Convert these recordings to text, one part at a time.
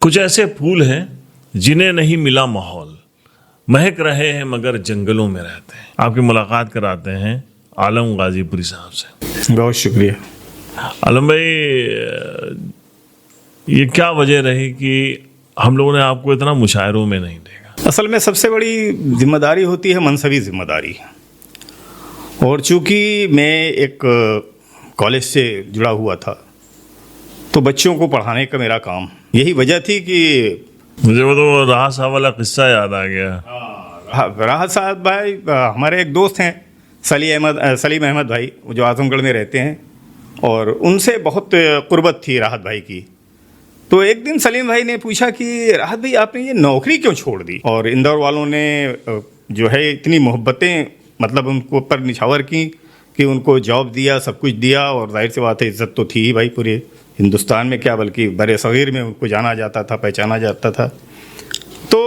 कुछ ऐसे फूल हैं जिन्हें नहीं मिला माहौल, महक रहे हैं मगर जंगलों में रहते हैं। आपकी मुलाकात कराते हैं आलम गाजीपुरी साहब से। बहुत शुक्रिया। आलम भाई, ये क्या वजह रही कि हम लोगों ने आपको इतना मुशायरों में नहीं देखा? असल में सबसे बड़ी जिम्मेदारी होती है मनसबी जिम्मेदारी, और चूँकि मैं एक कॉलेज से जुड़ा हुआ था तो बच्चों को पढ़ाने का मेरा काम, यही वजह थी कि मुझे वो तो राहत साहब वाला किस्सा याद आ गया। राहत साहब भाई हमारे एक दोस्त हैं, सलीम अहमद भाई, जो आजमगढ़ में रहते हैं, और उनसे बहुत कुर्बत थी राहत भाई की। तो एक दिन सलीम भाई ने पूछा कि राहत भाई आपने ये नौकरी क्यों छोड़ दी? और इंदौर वालों ने जो है इतनी मोहब्बतें मतलब उनको ऊपर निछावर की कि उनको जॉब दिया, सब कुछ दिया, और जाहिर सी बात है इज़्ज़त तो थी ही भाई पूरे हिंदुस्तान में, क्या बल्कि बड़े सगीर में उनको जाना जाता था, पहचाना जाता था। तो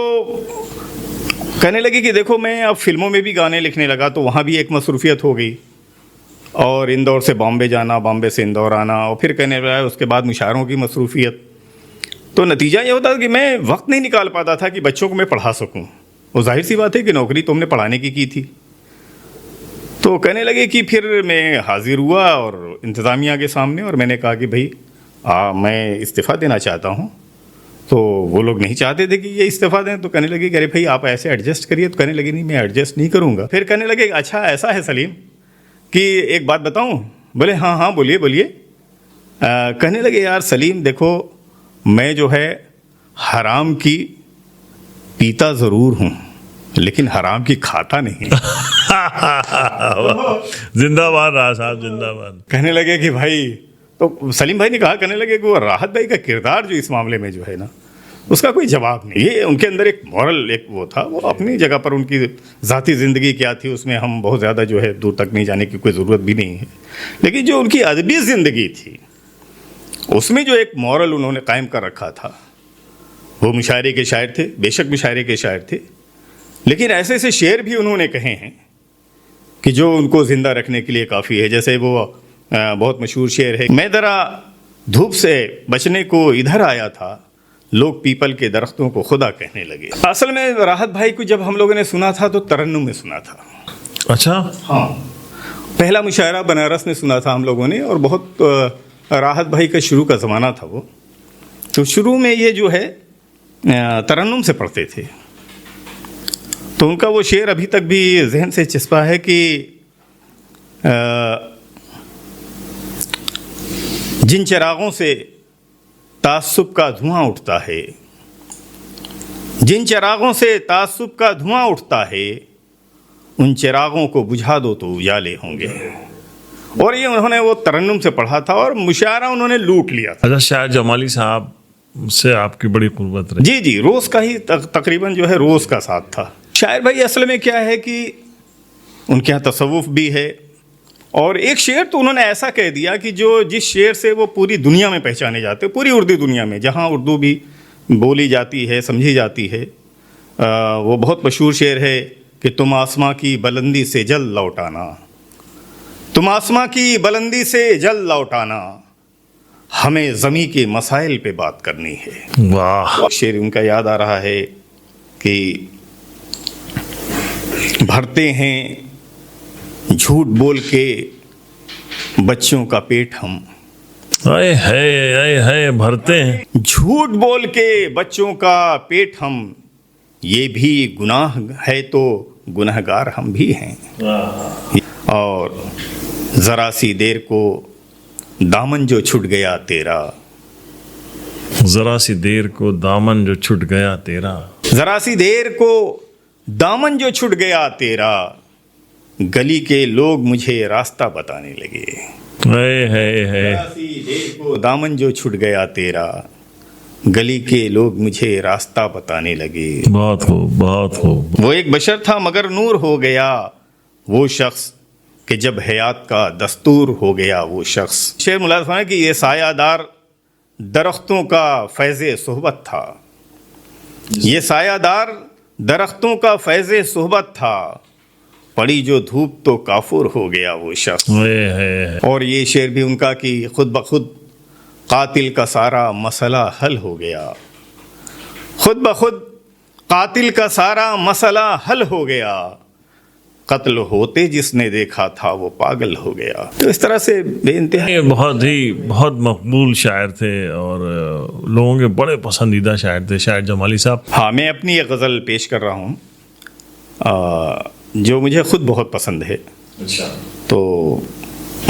कहने लगे कि देखो मैं अब फिल्मों में भी गाने लिखने लगा, तो वहाँ भी एक मसरूफियत हो गई, और इंदौर से बॉम्बे जाना, बॉम्बे से इंदौर आना, और फिर कहने लगा उसके बाद मुशायरों की मसरूफियत। तो नतीजा ये होता कि मैं वक्त नहीं निकाल पाता था कि बच्चों को मैं पढ़ा सकूँ, और जाहिर सी बात है कि नौकरी तो हमने पढ़ाने की थी। तो कहने लगे कि फिर मैं हाजिर हुआ और इंतज़ामिया के सामने, और मैंने कहा कि भाई मैं इस्तीफ़ा देना चाहता हूँ। तो वो लोग नहीं चाहते थे कि ये इस्तीफ़ा दें, तो कहने लगे कि अरे भाई आप ऐसे एडजस्ट करिए। तो कहने लगे नहीं, मैं एडजस्ट नहीं करूँगा। फिर कहने लगे अच्छा ऐसा है सलीम कि एक बात बताऊँ? बोले हाँ हाँ बोलिए बोलिए। कहने लगे यार सलीम देखो, मैं जो है हराम की पीता ज़रूर हूँ लेकिन हराम की खाता नहीं। जिंदाबाद राज साहब, जिंदाबाद। कहने लगे कि भाई, तो सलीम भाई ने कहा, कहने लगे कि वो राहत भाई का किरदार जो इस मामले में जो है ना, उसका कोई जवाब नहीं। ये उनके अंदर एक मॉरल एक वो था, वो अपनी जगह पर उनकी ज़ाती ज़िंदगी क्या थी उसमें हम बहुत ज़्यादा जो है दूर तक नहीं जाने की कोई ज़रूरत भी नहीं है। लेकिन जो उनकी अदबी ज़िंदगी थी उसमें जो एक मॉरल उन्होंने कायम कर रखा था, वो मुशायरे के शायर थे, बेशक मुशायरे के शायर थे, लेकिन ऐसे ऐसे शेर भी उन्होंने कहे हैं कि जो उनको ज़िंदा रखने के लिए काफ़ी है। जैसे वो बहुत मशहूर शेर है, मैं ज़रा धूप से बचने को इधर आया था, लोग पीपल के दरख्तों को खुदा कहने लगे। असल में राहत भाई को जब हम लोगों ने सुना था तो तरन्नुम में सुना था। अच्छा, हाँ, पहला मुशायरा बनारस में सुना था हम लोगों ने, और बहुत राहत भाई का शुरू का ज़माना था वो, तो शुरू में ये जो है तरन्नुम से पढ़ते थे। तो उनका वो शेर अभी तक भी जहन से चिस्पा है कि जिन चिरागों से तासुब का धुआं उठता है, जिन चिरागों से तासुब का धुआं उठता है, उन चिरागों को बुझा दो तो उजाले होंगे। और ये उन्होंने वो तरन्नुम से पढ़ा था और मुशायरा उन्होंने लूट लिया था। अच्छा, शायर जमाली साहब से आपकी बड़ी कुर्बत रही? जी जी, रोज़ का ही तकरीबन जो है रोज़ का साथ था। शायर भाई असल में क्या है कि उनके यहाँ तसव्वुफ भी है, और एक शेर तो उन्होंने ऐसा कह दिया कि जो जिस शेर से वो पूरी दुनिया में पहचाने जाते, पूरी उर्दू दुनिया में जहाँ उर्दू भी बोली जाती है, समझी जाती है, वो बहुत मशहूर शेर है कि तुम आसमां की बुलंदी से जल लौटाना, तुम आसमां की बुलंदी से जल लौटाना, हमें ज़मीं के मसाइल पे बात करनी है। वाह! शेर उनका याद आ रहा है कि भरते हैं झूठ बोल के बच्चों का पेट हम, आए है भरते हैं झूठ बोल के बच्चों का पेट हम, ये भी गुनाह है तो गुनहगार हम भी हैं। और ज़रा सी देर को दामन जो छूट गया तेरा, जरा सी देर को दामन जो छूट गया तेरा, ज़रा सी देर को दामन जो छूट गया तेरा, गली के लोग मुझे रास्ता बताने लगे। है ज़रा सी देर को दामन जो छूट गया तेरा, गली के लोग मुझे रास्ता बताने लगे। बहुत खूब, बहुत खूब। वो एक बशर था मगर नूर हो गया वो शख्स कि जब हयात का दस्तूर हो गया वो शख्स। शेर मुलाज़ है कि ये सायादार दरख्तों का फैज़े सोहबत था, ये सायादार दरख्तों का फैज़े सोहबत था, पड़ी जो धूप तो काफुर हो गया वो शख्स। और ये शेर भी उनका कि खुद ब खुद कातिल का सारा मसला हल हो गया, खुद ब खुद कातिल का सारा मसला हल हो गया, कत्ल होते जिसने देखा था वो पागल हो गया। तो इस तरह से बेइंतहा ये बहुत मकबूल शायर थे और लोगों के बड़े पसंदीदा शायर थे शायर जमाली साहब। हाँ, मैं अपनी एक गज़ल पेश कर रहा हूँ जो मुझे खुद बहुत पसंद है। अच्छा। तो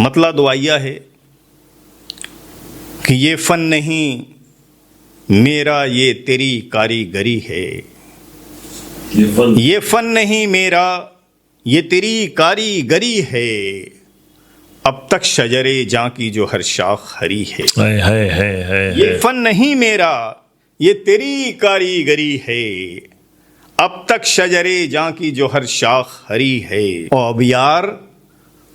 मतला दुआया है कि ये फ़न नहीं मेरा ये तेरी कारीगरी है, ये फ़न नहीं मेरा ये तेरी कारीगरी है, अब तक शजरे जां की जो हर शाख हरी है। ये फ़न नहीं मेरा ये तेरी कारीगरी है, अब तक शजरे जां की जो हर शाख हरी है। और अब यार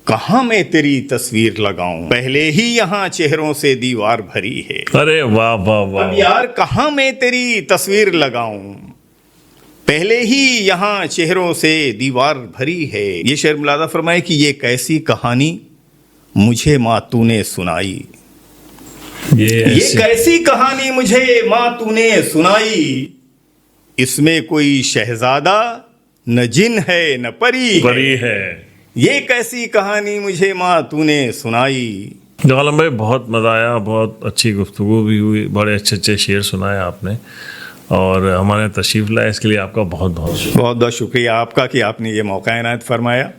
कहाँ मैं तेरी तस्वीर लगाऊं, पहले ही यहाँ चेहरों से दीवार भरी है। अरे वाह वाह वाह। अब यार कहाँ मैं तेरी तस्वीर लगाऊं, पहले ही यहाँ चेहरों से दीवार भरी है। ये शेर मुलादा फरमाए कि ये कैसी कहानी मुझे माँ तूने सुनाई, ये कैसी कहानी मुझे माँ तूने सुनाई, इसमें कोई शहजादा न जिन है न परी है। ये कैसी कहानी मुझे माँ तूने सुनाई। आलम भाई बहुत मज़ा आया, बहुत अच्छी गुफ्तगू भी हुई, बड़े अच्छे अच्छे शेर सुनाए आपने और हमारे तशरीफ़ लाए, इसके लिए आपका बहुत बहुत बहुत शुक्रिया आपका कि आपने ये मौका इनायत फरमाया।